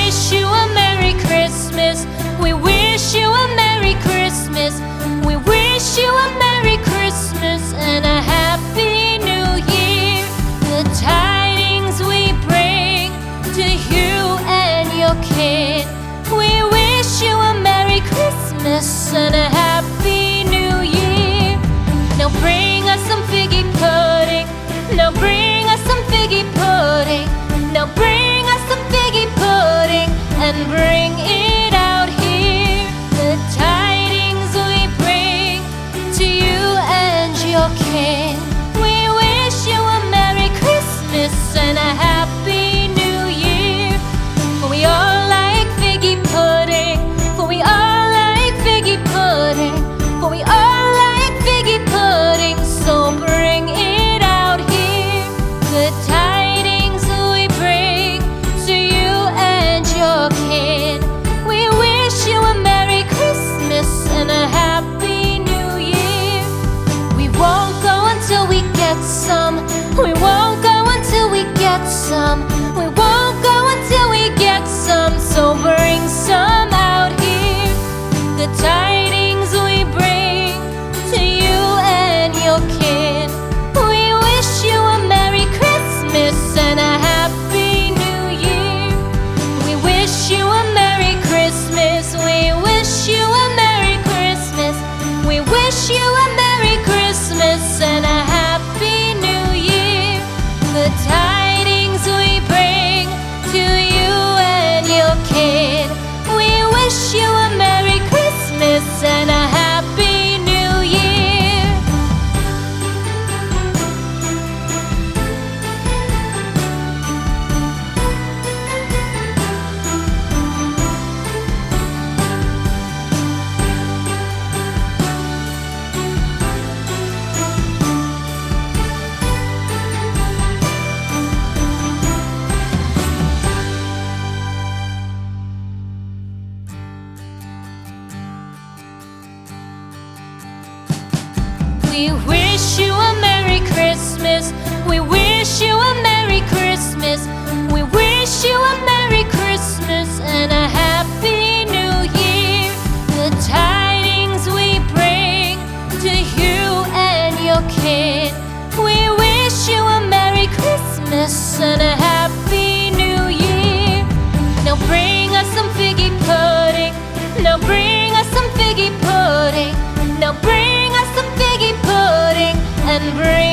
wish you a Merry Christmas. We wish you a Merry Christmas. We wish you a Merry Christmas and a Happy New Year. The tidings we bring to you and your kid. We wish you a Merry Christmas and a Happy New Year. Now bring us some figgy pudding. Now bring us some figgy pudding. Now bring us some figgy pudding and bring it out here. The tidings we bring to you and your kin. We wish you a Merry Christmas and a Happy New Year. For we all like figgy pudding. For we all like figgy pudding. For we all like figgy pudding. So bring it out here. The tidings we bring to you and your kid. We wish you a Merry Christmas and a Happy New Year. We won't go until we get some. We won't go until we get some. We won't go until we get some. So bring some out here. The tidings we bring to you and your kid. We wish you a Merry Christmas and a Happy New Year. We wish you a Merry Christmas. We wish you a Merry Christmas. We wish you a Merry Christmas and a Happy New Year. The tidings we bring to you and your kid. We wish you a Merry Christmas and a Happy New Year. We wish you a Merry Christmas. We wish you a Merry Christmas. We wish you a Merry Christmas and a Happy New Year. The tidings we bring to you and your kid. We wish you a Merry Christmas and a Happy New Year. Now bring us some figgy pudding. Now bring us some figgy pudding. Now bring us some figgy pudding and bring